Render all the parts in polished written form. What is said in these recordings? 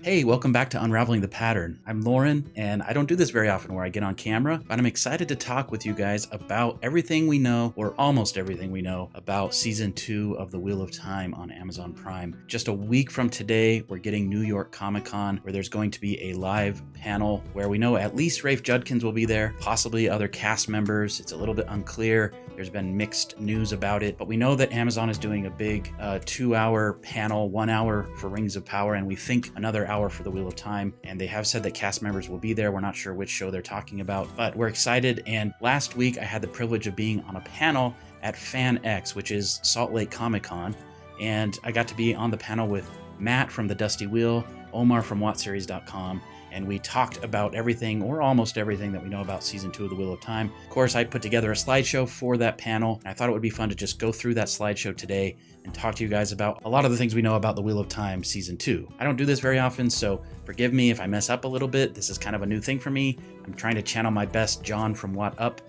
Hey, welcome back to Unraveling the Pattern. I'm Lauren, and I don't do this very often where I get on camera, but I'm excited to talk with you guys about everything we know, or almost everything we know, about Season 2 of The Wheel of Time on Amazon Prime. Just a week from today, we're getting New York Comic Con, where there's going to be a live panel where we know at least Rafe Judkins will be there, possibly other cast members. It's a little bit unclear. There's been mixed news about it, but we know that Amazon is doing a big 2-hour panel, 1 hour for Rings of Power, and we think another hour for The Wheel of Time. And they have said that cast members will be there. We're not sure which show they're talking about, but we're excited. And last week I had the privilege of being on a panel at FanX, which is Salt Lake Comic Con, and I got to be on the panel with Matt from The Dusty Wheel, Omar from WhatSeries.com, and we talked about everything, or almost everything, that we know about Season 2 of The Wheel of Time. Of course, I put together a slideshow for that panel, and I thought it would be fun to just go through that slideshow today and talk to you guys about a lot of the things we know about The Wheel of Time Season 2. I don't do this very often, so forgive me if I mess up a little bit. This is kind of a new thing for me. I'm trying to channel my best John from What Up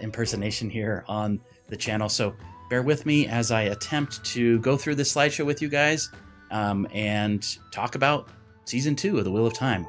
impersonation here on the channel, so bear with me as I attempt to go through this slideshow with you guys and talk about Season 2 of The Wheel of Time.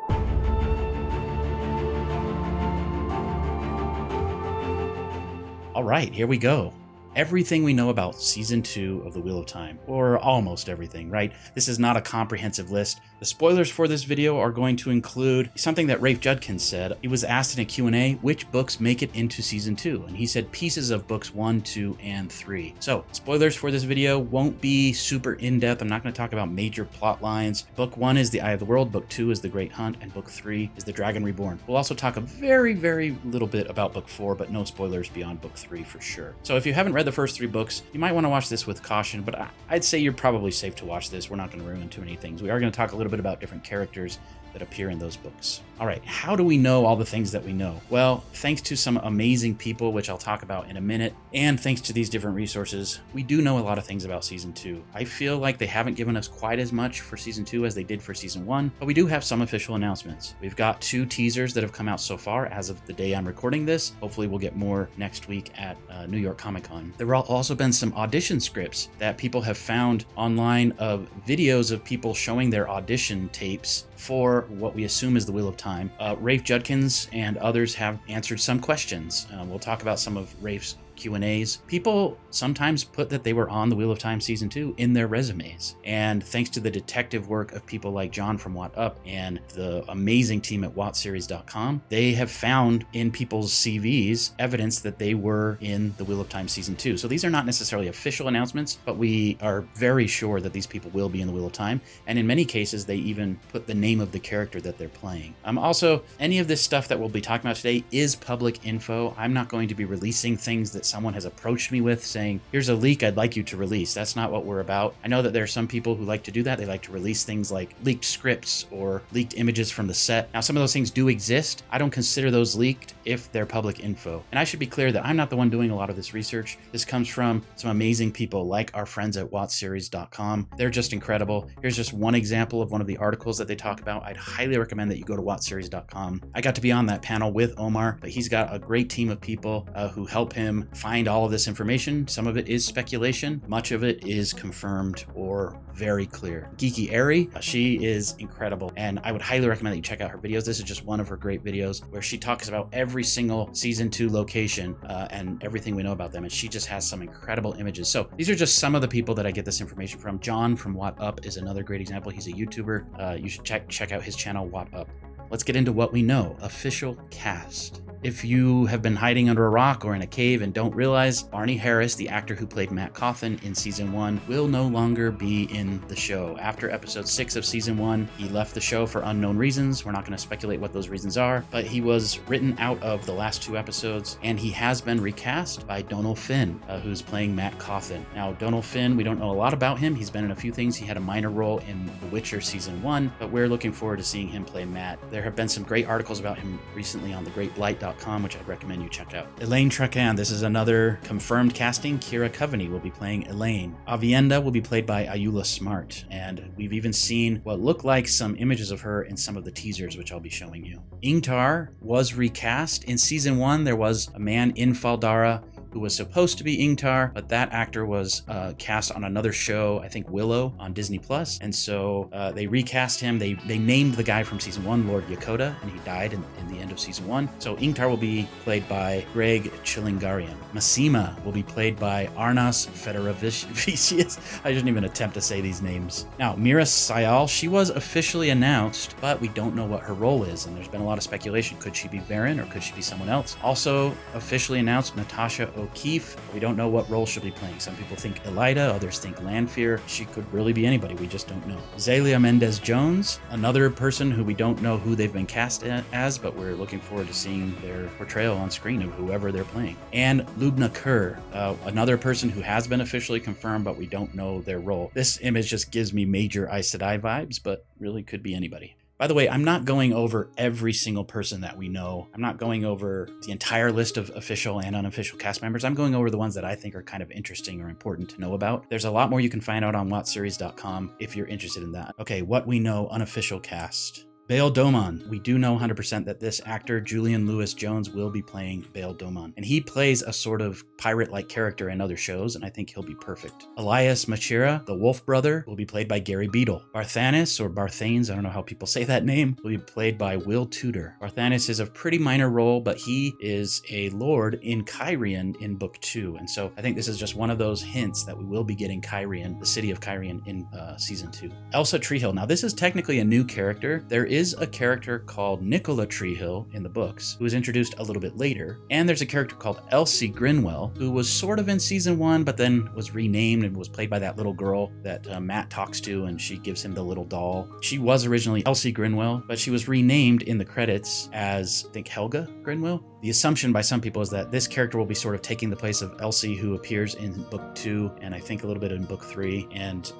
All right, here we go. Everything we know about Season 2 of The Wheel of Time, or almost everything, right? This is not a comprehensive list. The spoilers for this video are going to include something that Rafe Judkins said. He was asked in a Q&A which books make it into Season 2, and he said pieces of books 1, 2, and 3. So, spoilers for this video won't be super in-depth. I'm not going to talk about major plot lines. Book 1 is The Eye of the World, Book 2 is The Great Hunt, and Book 3 is The Dragon Reborn. We'll also talk a very, very little bit about Book 4, but no spoilers beyond Book 3 for sure. So if you haven't read the first 3 books, you might want to watch this with caution, but I'd say you're probably safe to watch this. We're not going to ruin too many things. We are going to talk a little bit about different characters that appear in those books. All right, how do we know all the things that we know? Well, thanks to some amazing people, which I'll talk about in a minute, and thanks to these different resources, we do know a lot of things about Season 2. I feel like they haven't given us quite as much for Season 2 as they did for Season 1, but we do have some official announcements. We've got 2 teasers that have come out so far as of the day I'm recording this. Hopefully we'll get more next week at New York Comic Con. There have also been some audition scripts that people have found online of videos of people showing their audition tapes for what we assume is The Wheel of Time. Rafe Judkins and others have answered some questions. We'll talk about some of Rafe's Q&As. People sometimes put that they were on The Wheel of Time Season 2 in their resumes. And thanks to the detective work of people like John from What Up and the amazing team at WhatSeries.com, they have found in people's CVs evidence that they were in The Wheel of Time Season 2. So these are not necessarily official announcements, but we are very sure that these people will be in The Wheel of Time. And in many cases, they even put the name of the character that they're playing. Also, any of this stuff that we'll be talking about today is public info. I'm not going to be releasing things that someone has approached me with saying, here's a leak I'd like you to release. That's not what we're about. I know that there are some people who like to do that. They like to release things like leaked scripts or leaked images from the set. Now, some of those things do exist. I don't consider those leaked if they're public info. And I should be clear that I'm not the one doing a lot of this research. This comes from some amazing people like our friends at WhatSeries.com. They're just incredible. Here's just one example of one of the articles that they talk about. I'd highly recommend that you go to WhatSeries.com. I got to be on that panel with Omar, but he's got a great team of people who help him find all of this information. Some of it is speculation. Much of it is confirmed or very clear. Geeky Ari, she is incredible, and I would highly recommend that you check out her videos. This is just one of her great videos where she talks about every single Season 2 location and everything we know about them, and she just has some incredible images. So these are just some of the people that I get this information from. John from What Up is another great example. He's a YouTuber. You should check out his channel, What Up. Let's get into what we know. Official cast. If you have been hiding under a rock or in a cave and don't realize, Barney Harris, the actor who played Matt Cawthon in Season 1, will no longer be in the show. After Episode 6 of Season 1, he left the show for unknown reasons. We're not going to speculate what those reasons are, but he was written out of the last 2 episodes, and he has been recast by Donal Finn, who's playing Matt Cawthon. Now, Donal Finn, we don't know a lot about him. He's been in a few things. He had a minor role in The Witcher Season 1, but we're looking forward to seeing him play Matt. There have been some great articles about him recently on thegreatblight.com, which I'd recommend you check out. Elaine Trakand, this is another confirmed casting. Kira Coveney will be playing Elaine. Avienda will be played by Ayula Smart, and we've even seen what look like some images of her in some of the teasers, which I'll be showing you. Ingtar was recast. In Season 1, there was a man in Faldara who who was supposed to be Ingtar, but that actor was cast on another show, I think Willow on Disney Plus, and so they recast him. They named the guy from season 1 Lord Yokota, and he died in the end of season 1. So Ingtar will be played by Greg Chilingarian. Masima will be played by Arnas Federovicius. I didn't even attempt to say these names. Now, Mira Sayal, she was officially announced, but we don't know what her role is, and there's been a lot of speculation. Could she be Varen, or could she be someone else? Also officially announced Natasha O'Keefe. We don't know what role she'll be playing. Some people think Elida, others think Lanfear. She could really be anybody, we just don't know. Zelia Mendez-Jones, another person who we don't know who they've been cast as, but we're looking forward to seeing their portrayal on screen of whoever they're playing. And Lubna Kerr, another person who has been officially confirmed, but we don't know their role. This image just gives me major Aes Sedai vibes, but really could be anybody. By the way, I'm not going over every single person that we know. I'm not going over the entire list of official and unofficial cast members. I'm going over the ones that I think are kind of interesting or important to know about. There's a lot more you can find out on WatchSeries.com if you're interested in that. Okay, what we know, unofficial cast. Bail Domon. We do know 100% that this actor, Julian Lewis-Jones, will be playing Bail Domon. And he plays a sort of pirate-like character in other shows, and I think he'll be perfect. Elias Machira, the Wolf Brother, will be played by Gary Beadle. Barthanes, or Barthanes, I don't know how people say that name, will be played by Will Tudor. Barthanes is a pretty minor role, but he is a lord in Cairhien in Book 2. And so I think this is just one of those hints that we will be getting Cairhien, the city of Cairhien, in Season 2. Elsa Treehill. Now, this is technically a new character. There is a character called Nicola Treehill in the books, who was introduced a little bit later. And there's a character called Elsie Grinwell, who was sort of in Season 1, but then was renamed and was played by that little girl that Matt talks to, and she gives him the little doll. She was originally Elsie Grinwell, but she was renamed in the credits as, I think, Helga Grinwell. The assumption by some people is that this character will be sort of taking the place of Elsie, who appears in Book 2, and I think a little bit in Book 3, and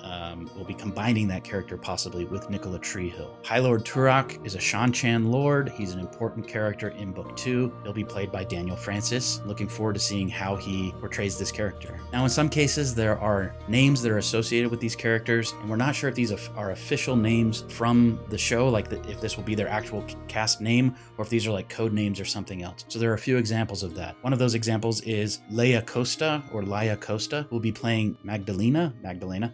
we'll be combining that character possibly with Nicola Treehill. High Lord Turak is a Shan-Chan Lord. He's an important character in Book 2. He'll be played by Daniel Francis. Looking forward to seeing how he portrays this character. Now, in some cases, there are names that are associated with these characters, and we're not sure if these are official names from the show, like if this will be their actual cast name, or if these are like code names or something else. So there are a few examples of that. One of those examples is Leia Costa, or Laia Costa, who will be playing Magdalena.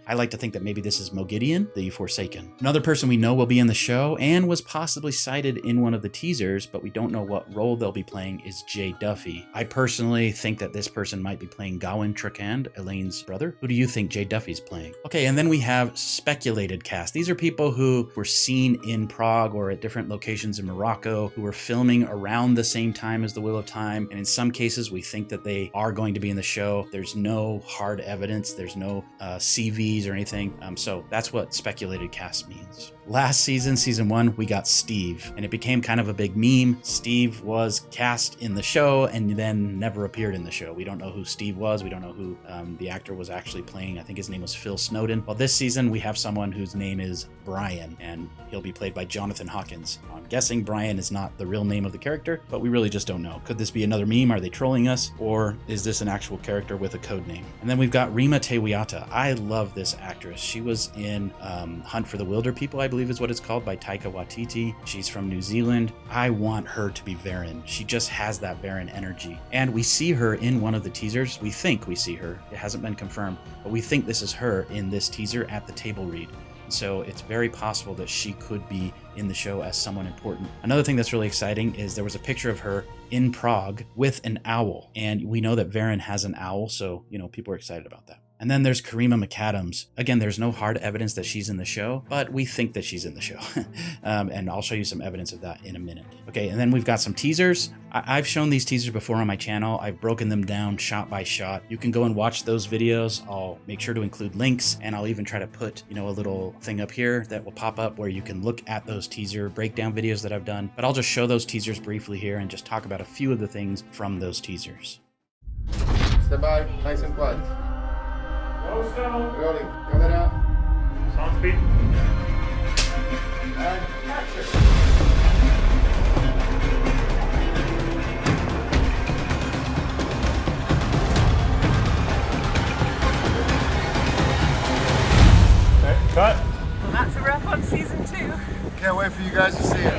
I like to think that maybe this is Mogideon, the Forsaken. Another person we know will be in the show and was possibly cited in one of the teasers, but we don't know what role they'll be playing, is Jay Duffy. I personally think that this person might be playing Gawain Trakand, Elaine's brother. Who do you think Jay Duffy's playing? Okay, and then we have speculated cast. These are people who were seen in Prague or at different locations in Morocco, who were filming around the same time as The Wheel of Time, and in some cases we think that they are going to be in the show. There's no hard evidence, there's no CVs or anything, so that's what speculated cast means. Last season, Season 1, we got Steve, and it became kind of a big meme. Steve was cast in the show and then never appeared in the show. We don't know who Steve was. We don't know who the actor was actually playing. I think his name was Phil Snowden. Well, this season, we have someone whose name is Brian, and he'll be played by Jonathan Hawkins. I'm guessing Brian is not the real name of the character, but we really just don't know. Could this be another meme? Are they trolling us? Or is this an actual character with a code name? And then we've got Rima Tewiata. I love this actress. She was in Hunt for the Wilder People, I believe is what it's called, by Taika Waititi. She's from New Zealand. I want her to be Varen. She just has that Varen energy. And we see her in one of the teasers. We think we see her. It hasn't been confirmed, but we think this is her in this teaser at the table read. So it's very possible that she could be in the show as someone important. Another thing that's really exciting is there was a picture of her in Prague with an owl. And we know that Varen has an owl, so, people are excited about that. And then there's Karima McAdams. Again, there's no hard evidence that she's in the show, but we think that she's in the show. And I'll show you some evidence of that in a minute. Okay, and then we've got some teasers. I've shown these teasers before on my channel. I've broken them down shot by shot. You can go and watch those videos. I'll make sure to include links, and I'll even try to put, a little thing up here that will pop up where you can look at those teaser breakdown videos that I've done. But I'll just show those teasers briefly here and just talk about a few of the things from those teasers. Step by, nice and quiet. Rolling, camera. Sound speed. And action. Okay, cut. Well, that's a wrap on Season 2. Can't wait for you guys to see it.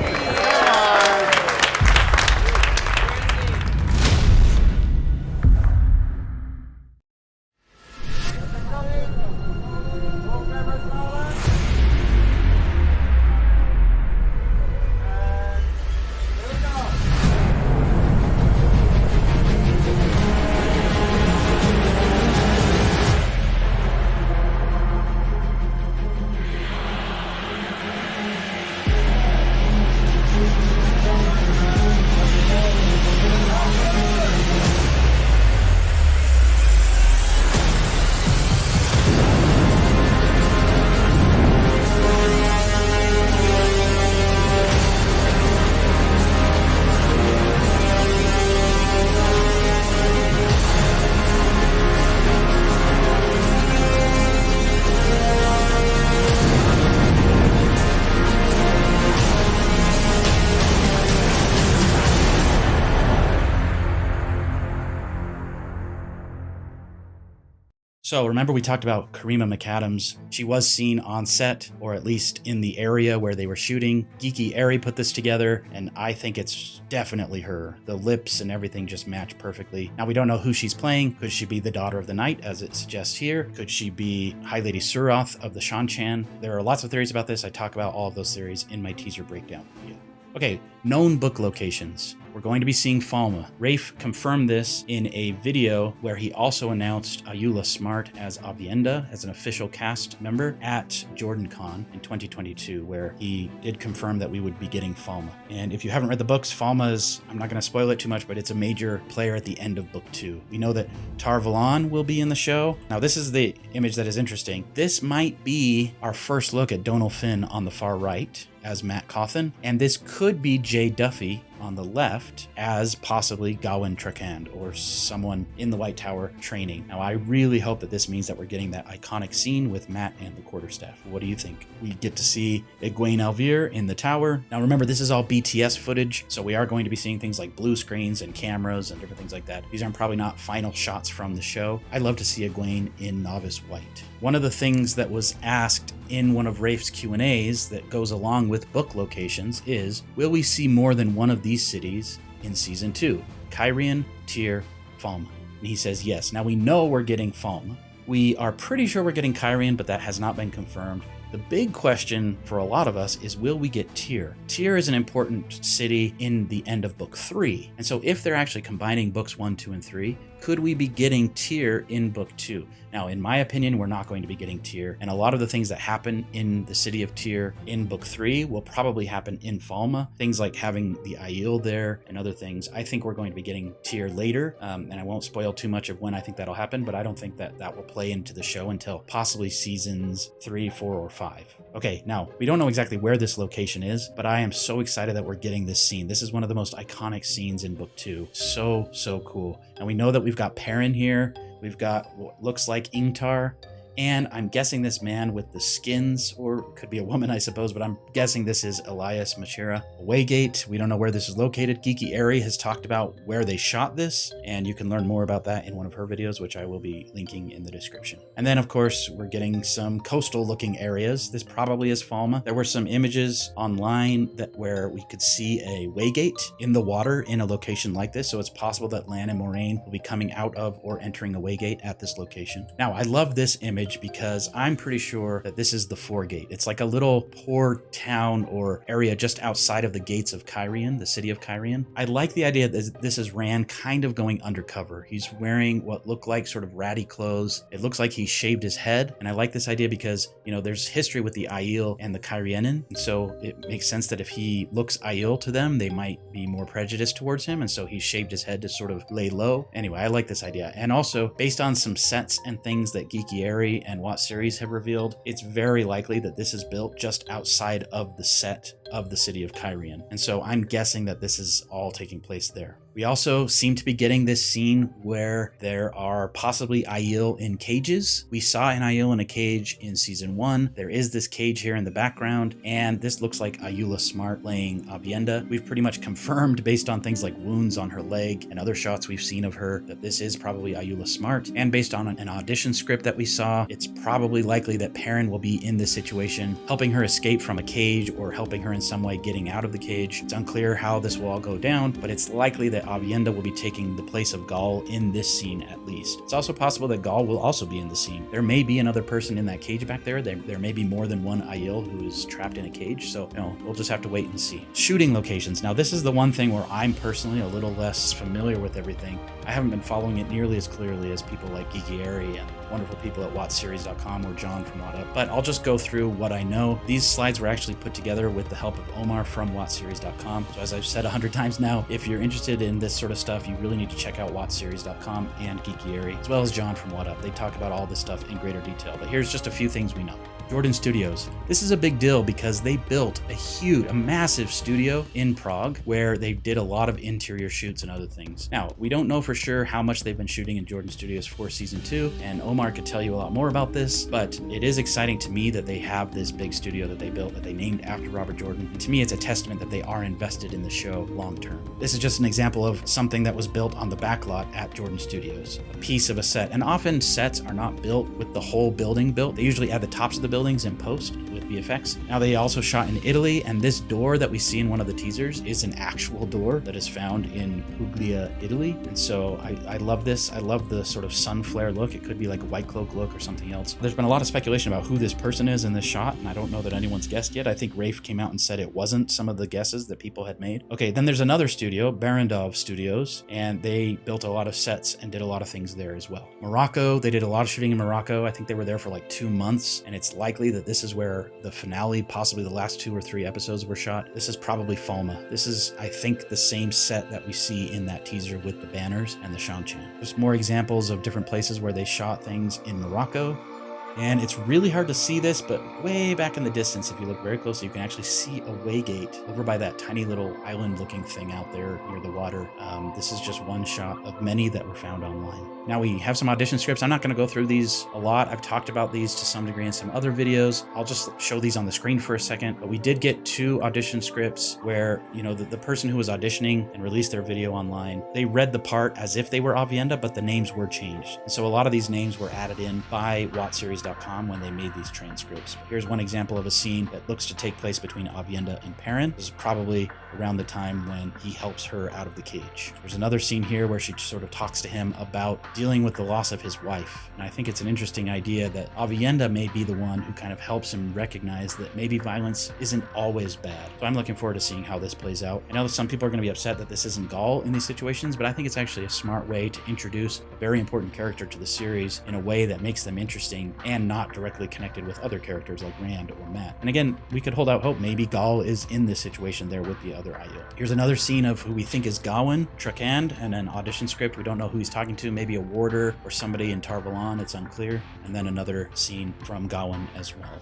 So remember we talked about Karima McAdams. She was seen on set, or at least in the area where they were shooting. Geeky Airy put this together, and I think it's definitely her. The lips and everything just match perfectly. Now we don't know who she's playing. Could she be the Daughter of the Night, as it suggests here? Could she be High Lady Suroth of the Shan-Chan? There are lots of theories about this. I talk about all of those theories in my teaser breakdown video. Okay, known book locations. We're going to be seeing Falma. Rafe confirmed this in a video where he also announced Ayula Smart as Avienda as an official cast member at JordanCon in 2022, where he did confirm that we would be getting Falma. And if you haven't read the books, Falma is, I'm not going to spoil it too much, but it's a major player at the end of book 2. We know that Tar Valon will be in the show. Now, this is the image that is interesting. This might be our first look at Donal Finn on the far right as Matt Cawthon, and this could be Jay Duffy on the left as possibly Gawain Trakand or someone in the White Tower training. Now, I really hope that this means that we're getting that iconic scene with Matt and the quarterstaff. What do you think? We get to see Egwene Alvir in the tower. Now, remember, this is all BTS footage, so we are going to be seeing things like blue screens and cameras and different things like that. These are probably not final shots from the show. I'd love to see Egwene in Novice White. One of the things that was asked in one of Rafe's Q&As that goes along with book locations is, will we see more than one of these cities in Season 2? Cairhien, Tyr, Falma. And he says yes. Now we know we're getting Falma. We are pretty sure we're getting Cairhien, but that has not been confirmed. The big question for a lot of us is, will we get Tyr? Tyr is an important city in the end of book 3. And so if they're actually combining books 1, 2, and 3, could we be getting Tyr in book 2? Now, in my opinion, we're not going to be getting Tyr, and a lot of the things that happen in the city of Tyr in book 3 will probably happen in Falma. Things like having the Aiel there and other things. I think we're going to be getting Tyr later, and I won't spoil too much of when I think that'll happen, but I don't think that that will play into the show until possibly seasons 3, 4, or 5. Okay, now, we don't know exactly where this location is, but I am so excited that we're getting this scene. This is one of the most iconic scenes in book 2. So cool. And we know that we've got Perrin here. We've got what looks like Ingtar, and I'm guessing this man with the skins, or could be a woman, I suppose, but I'm guessing this is Elias Machira. Waygate, we don't know where this is located. Geeky Airy has talked about where they shot this, and you can learn more about that in one of her videos, which I will be linking in the description. And then, of course, we're getting some coastal-looking areas. This probably is Falma. There were some images online where we could see a Waygate in the water in a location like this, so it's possible that Lan and Moraine will be coming out of or entering a Waygate at this location. Now, I love this image because I'm pretty sure that this is the Foregate. It's like a little poor town or area just outside of the gates of Cairhien, the city of Cairhien. I like the idea that this is Rand kind of going undercover. He's wearing what look like sort of ratty clothes. It looks like he shaved his head, and I like this idea because, you know, there's history with the Aiel and the Cairhienin, and so it makes sense that if he looks Aiel to them, they might be more prejudiced towards him, and so he shaved his head to sort of lay low. Anyway, I like this idea. And also, based on some sets and things that Geeky Airy and What Series have revealed, it's very likely that this is built just outside of the set of the city of Cairhien. And so I'm guessing that this is all taking place there. We also seem to be getting this scene where there are possibly Aiel in cages. We saw an Aiel in a cage in season 1. There is this cage here in the background, and this looks like Ayula Smart laying Avienda. We've pretty much confirmed, based on things like wounds on her leg and other shots we've seen of her, that this is probably Ayula Smart. And based on an audition script that we saw, it's probably likely that Perrin will be in this situation, helping her escape from a cage or helping her in some way getting out of the cage. It's unclear how this will all go down, but it's likely that Avienda will be taking the place of Gaul in this scene at least. It's also possible that Gaul will also be in the scene. There may be another person in that cage back there. There may be more than one Aiel who is trapped in a cage, so we'll just have to wait and see. Shooting locations. Now, this is the one thing where I'm personally a little less familiar with everything. I haven't been following it nearly as clearly as people like Geeky Airy and wonderful people at WatchSeries.com or John from What Up, but I'll just go through what I know. These slides were actually put together with the help of Omar from WatchSeries.com. So as I've said 100 times now, if you're interested in this sort of stuff, you really need to check out WatchSeries.com and Geeky Airy, as well as John from What Up. They talk about all this stuff in greater detail, but here's just a few things we know. Jordan Studios. This is a big deal because they built a massive studio in Prague where they did a lot of interior shoots and other things. Now, we don't know for sure how much they've been shooting in Jordan Studios for season 2, and Omar could tell you a lot more about this, but it is exciting to me that they have this big studio that they built that they named after Robert Jordan. And to me, it's a testament that they are invested in the show long term. This is just an example of something that was built on the backlot at Jordan Studios, a piece of a set. And often sets are not built with the whole building built. They usually add the tops of the buildings in post with VFX. Now, they also shot in Italy, and this door that we see in one of the teasers is an actual door that is found in Puglia, Italy. And so I love this. I love the sort of sun flare look. It could be like a White Cloak look or something else. There's been a lot of speculation about who this person is in this shot, and I don't know that anyone's guessed yet. I think Rafe came out and said it wasn't some of the guesses that people had made. Okay, then there's another studio, Barandov Studios, and they built a lot of sets and did a lot of things there as well. Morocco, they did a lot of shooting in Morocco. I think they were there for like 2 months, and it's likely that this is where the finale, possibly the last 2 or 3 episodes were shot. This is probably Falma. This is, I think, the same set that we see in that teaser with the banners and the Shanchan. Just more examples of different places where they shot things in Morocco. And it's really hard to see this, but way back in the distance, if you look very closely, you can actually see a waygate over by that tiny little island-looking thing out there near the water. This is just one shot of many that were found online. Now we have some audition scripts. I'm not going to go through these a lot. I've talked about these to some degree in some other videos. I'll just show these on the screen for a second. But we did get 2 audition scripts where, you know, the person who was auditioning and released their video online, they read the part as if they were Avienda, but the names were changed. And so a lot of these names were added in by WattSeries.com when they made these transcripts. Here's one example of a scene that looks to take place between Avienda and Perrin. This is probably around the time when he helps her out of the cage. There's another scene here where she sort of talks to him about dealing with the loss of his wife. And I think it's an interesting idea that Avienda may be the one who kind of helps him recognize that maybe violence isn't always bad. So I'm looking forward to seeing how this plays out. I know that some people are going to be upset that this isn't Gaul in these situations, but I think it's actually a smart way to introduce a very important character to the series in a way that makes them interesting and not directly connected with other characters like Rand or Matt. And again, we could hold out hope. Maybe Gaul is in this situation there with the other Aiel. Here's another scene of who we think is Gawain, Trakand, and an audition script. We don't know who he's talking to, maybe a warder or somebody in Tarvalon, it's unclear. And then another scene from Gawain as well.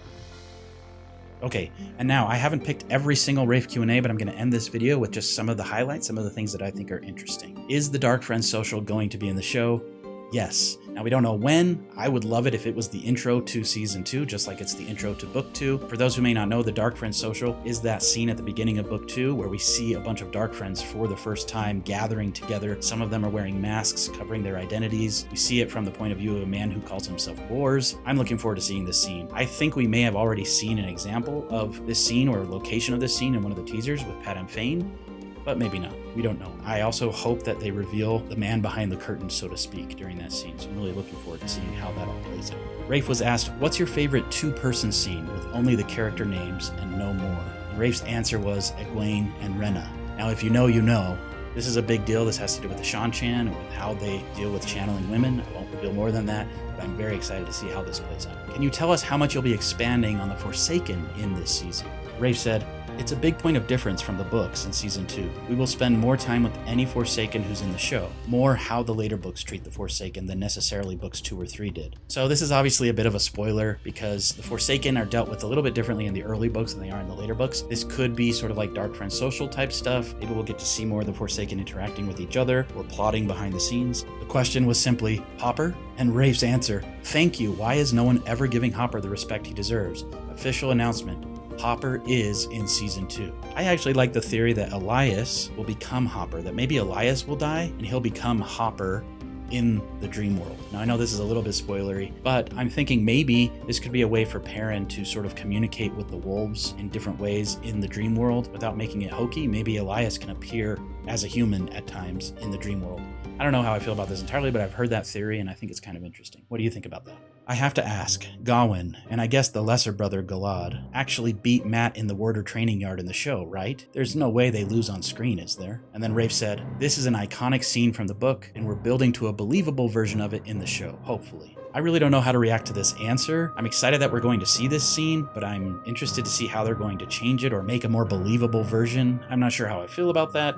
Okay, and now I haven't picked every single Rafe Q A, but I'm going to end this video with just some of the highlights, some of the things that I think are interesting. Is the Dark Friends social going to be in the show? Yes. Now, we don't know when. I would love it if it was the intro to season 2, just like it's the intro to book 2. For those who may not know, the Dark Friends social is that scene at the beginning of book 2 where we see a bunch of Dark Friends for the first time gathering together. Some of them are wearing masks covering their identities. We see it from the point of view of a man who calls himself Bors. I'm looking forward to seeing this scene. I think we may have already seen an example of this scene or location of this scene in one of the teasers with Padam Fane, but maybe not. We don't know. I also hope that they reveal the man behind the curtain, so to speak, during that scene. So I'm really looking forward to seeing how that all plays out. Rafe was asked, what's your favorite 2-person scene with only the character names and no more? And Rafe's answer was Egwene and Rena. Now, if you know, you know. This is a big deal. This has to do with the Shanchan and with how they deal with channeling women. I won't reveal more than that, but I'm very excited to see how this plays out. Can you tell us how much you'll be expanding on the Forsaken in this season? Rafe said, it's a big point of difference from the books in season 2. We will spend more time with any Forsaken who's in the show, more how the later books treat the Forsaken than necessarily books 2 or 3 did. So this is obviously a bit of a spoiler because the Forsaken are dealt with a little bit differently in the early books than they are in the later books. This could be sort of like Dark Friends social type stuff. Maybe we'll get to see more of the Forsaken interacting with each other or plotting behind the scenes. The question was simply, Hopper? And Rafe's answer, thank you. Why is no one ever giving Hopper the respect he deserves? Official announcement. Hopper is in season 2. I actually like the theory that Elias will become Hopper, that maybe Elias will die and he'll become Hopper in the dream world. Now, I know this is a little bit spoilery, but I'm thinking maybe this could be a way for Perrin to sort of communicate with the wolves in different ways in the dream world without making it hokey. Maybe Elias can appear as a human at times in the dream world. I don't know how I feel about this entirely, but I've heard that theory and I think it's kind of interesting. What do you think about that? I have to ask, Gawain, and I guess the lesser brother Galad, actually beat Matt in the Warder training yard in the show, right? There's no way they lose on screen, is there? And then Rafe said, this is an iconic scene from the book, and we're building to a believable version of it in the show, hopefully. I really don't know how to react to this answer. I'm excited that we're going to see this scene, but I'm interested to see how they're going to change it or make a more believable version. I'm not sure how I feel about that.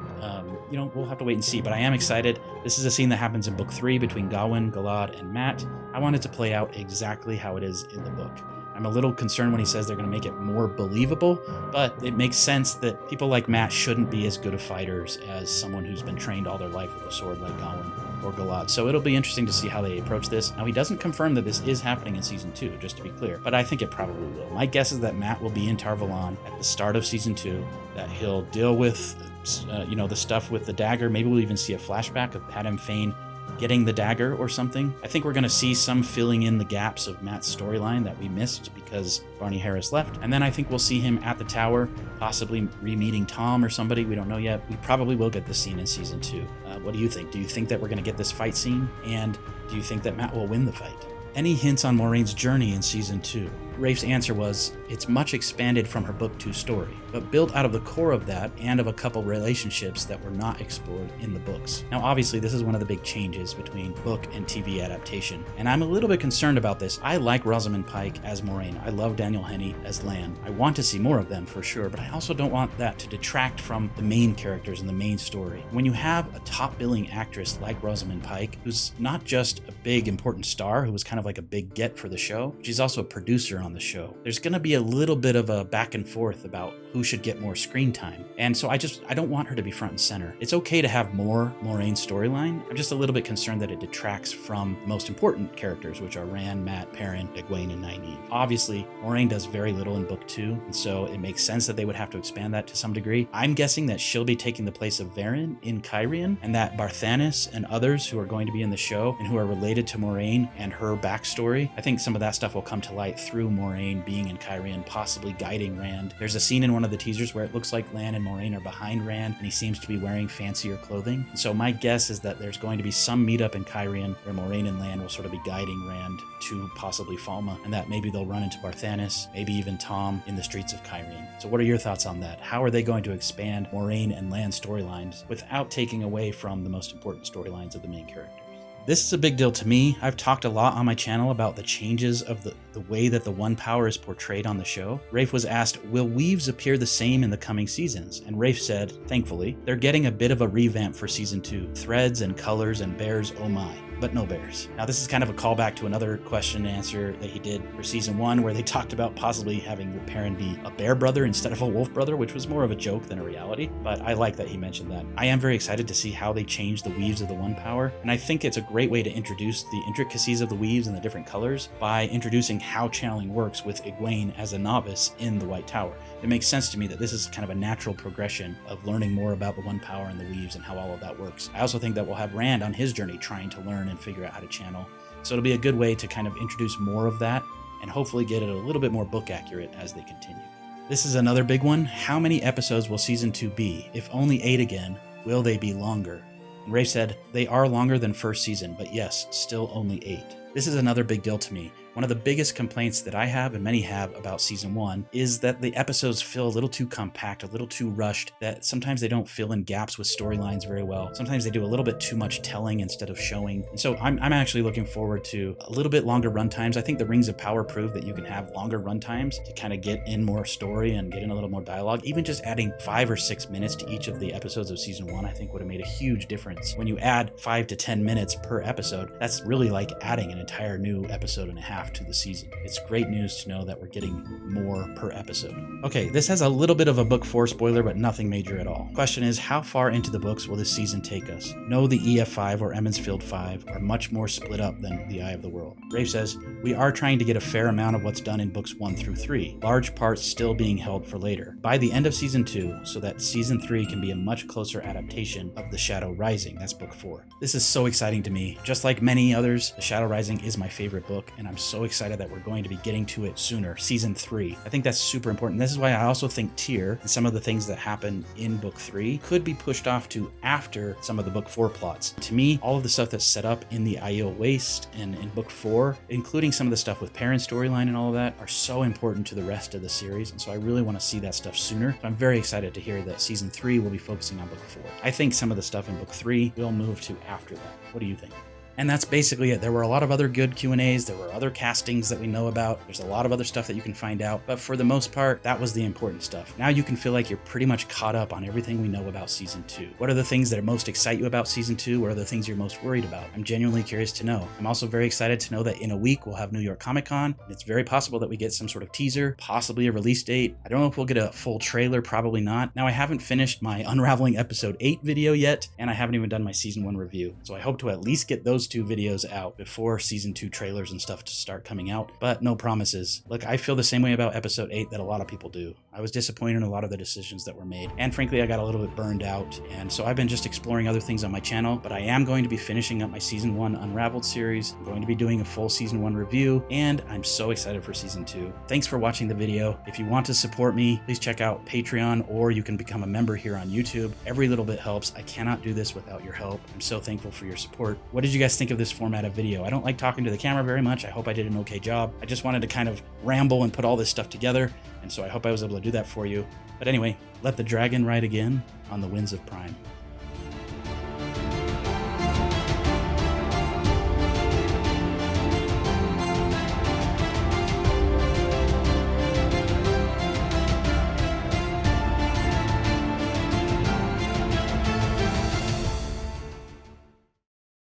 We'll have to wait and see, but I am excited. This is a scene that happens in book 3 between Gawain, Galad, and Matt. I want it to play out exactly how it is in the book. I'm a little concerned when he says they're going to make it more believable, but it makes sense that people like Matt shouldn't be as good of fighters as someone who's been trained all their life with a sword like Gawain or Galad. So it'll be interesting to see how they approach this. Now, he doesn't confirm that this is happening in season 2, just to be clear, but I think it probably will. My guess is that Matt will be in Tar Valon at the start of season 2, that he'll deal with, the stuff with the dagger. Maybe we'll even see a flashback of Padam Fane getting the dagger or something. I think we're going to see some filling in the gaps of Matt's storyline that we missed because Barney Harris left. And then I think we'll see him at the tower, possibly re-meeting Tom or somebody. We don't know yet. We probably will get this scene in season 2. What do you think? Do you think that we're going to get this fight scene? And do you think that Matt will win the fight? Any hints on Maureen's journey in season 2? Rafe's answer was, it's much expanded from her book 2 story, but built out of the core of that and of a couple relationships that were not explored in the books. Now, obviously, this is one of the big changes between book and TV adaptation, and I'm a little bit concerned about this. I like Rosamund Pike as Moraine. I love Daniel Henney as Lan. I want to see more of them for sure, but I also don't want that to detract from the main characters and the main story. When you have a top billing actress like Rosamund Pike, who's not just a big important star, who was kind of like a big get for the show, she's also a producer on the show. There's going to be a little bit of a back and forth about who should get more screen time. And so I don't want her to be front and center. It's okay to have more Moraine storyline. I'm just a little bit concerned that it detracts from the most important characters, which are Rand, Matt, Perrin, Egwene, and Nynaeve. Obviously, Moraine does very little in book 2, and so it makes sense that they would have to expand that to some degree. I'm guessing that she'll be taking the place of Varen in Cairhien, and that Barthanes and others who are going to be in the show and who are related to Moraine and her backstory, I think some of that stuff will come to light through Moraine being in Cairhien, possibly guiding Rand. There's a scene in one of the teasers where it looks like Lan and Moraine are behind Rand, and he seems to be wearing fancier clothing. So my guess is that there's going to be some meetup in Cairhien where Moraine and Lan will sort of be guiding Rand to possibly Falma, and that maybe they'll run into Barthanes, maybe even Tom in the streets of Cairhien. So what are your thoughts on that? How are they going to expand Moraine and Lan storylines without taking away from the most important storylines of the main characters? This is a big deal to me. I've talked a lot on my channel about the changes of the way that the One Power is portrayed on the show. Rafe was asked, will weaves appear the same in the coming seasons? And Rafe said, thankfully, they're getting a bit of a revamp for season 2. Threads and colors and bears, oh my. But no bears. Now, this is kind of a callback to another question and answer that he did for season 1, where they talked about possibly having Perrin be a bear brother instead of a wolf brother, which was more of a joke than a reality. But I like that he mentioned that. I am very excited to see how they change the weaves of the One Power, and I think it's a great way to introduce the intricacies of the weaves and the different colors by introducing how channeling works with Egwene as a novice in the White Tower. It makes sense to me that this is kind of a natural progression of learning more about the One Power and the weaves and how all of that works. I also think that we'll have Rand on his journey trying to learn and figure out how to channel. So it'll be a good way to kind of introduce more of that and hopefully get it a little bit more book accurate as they continue. This is another big one. How many episodes will season 2 be? If only 8 again, will they be longer? And Rafe said, they are longer than first season, but yes, still only 8. This is another big deal to me. One of the biggest complaints that I have, and many have, about season 1 is that the episodes feel a little too compact, a little too rushed, that sometimes they don't fill in gaps with storylines very well. Sometimes they do a little bit too much telling instead of showing. And so I'm actually looking forward to a little bit longer runtimes. I think the Rings of Power prove that you can have longer runtimes to kind of get in more story and get in a little more dialogue. Even just adding 5 or 6 minutes to each of the episodes of season 1, I think would have made a huge difference. When you add 5 to 10 minutes per episode, that's really like adding an entire new episode and a half to the season. It's great news to know that we're getting more per episode. Okay, this has a little bit of a book 4 spoiler, but nothing major at all. Question is, how far into the books will this season take us? No, the EF5 or Emmonsfield 5 are much more split up than the Eye of the World. Rafe says, we are trying to get a fair amount of what's done in books 1 through 3, large parts still being held for later, by the end of season 2, so that season 3 can be a much closer adaptation of The Shadow Rising. That's book 4. This is so exciting to me. Just like many others, The Shadow Rising is my favorite book, and I'm so excited that we're going to be getting to it sooner, season 3. I think that's super important. This is why I also think Tyr and some of the things that happen in book 3 could be pushed off to after some of the book 4 plots. To me, all of the stuff that's set up in the Aiel Waste and in book 4, including some of the stuff with Perrin's storyline and all of that, are so important to the rest of the series, and so I really want to see that stuff sooner. So I'm very excited to hear that season 3 will be focusing on book 4. I think some of the stuff in book 3 will move to after that. What do you think? And that's basically it. There were a lot of other good Q&As, there were other castings that we know about, there's a lot of other stuff that you can find out, but for the most part, that was the important stuff. Now you can feel like you're pretty much caught up on everything we know about Season 2. What are the things that most excite you about Season 2? What are the things you're most worried about? I'm genuinely curious to know. I'm also very excited to know that in a week we'll have New York Comic Con, and it's very possible that we get some sort of teaser, possibly a release date. I don't know if we'll get a full trailer, probably not. Now I haven't finished my Unraveling Episode 8 video yet, and I haven't even done my Season 1 review, so I hope to at least get those 2 videos out before Season 2 trailers and stuff to start coming out, but no promises. Look, I feel the same way about Episode 8 that a lot of people do. I was disappointed in a lot of the decisions that were made, and frankly I got a little bit burned out, and so I've been just exploring other things on my channel, but I am going to be finishing up my Season 1 Unraveled series. I'm going to be doing a full Season 1 review, and I'm so excited for Season 2. Thanks for watching the video. If you want to support me, please check out Patreon, or you can become a member here on YouTube. Every little bit helps. I cannot do this without your help. I'm so thankful for your support. What did you guys think of this format of video? I don't like talking to the camera very much. I hope I did an okay job. I just wanted to kind of ramble and put all this stuff together, and so I hope I was able to do that for you. But anyway, let the dragon ride again on the winds of Prime.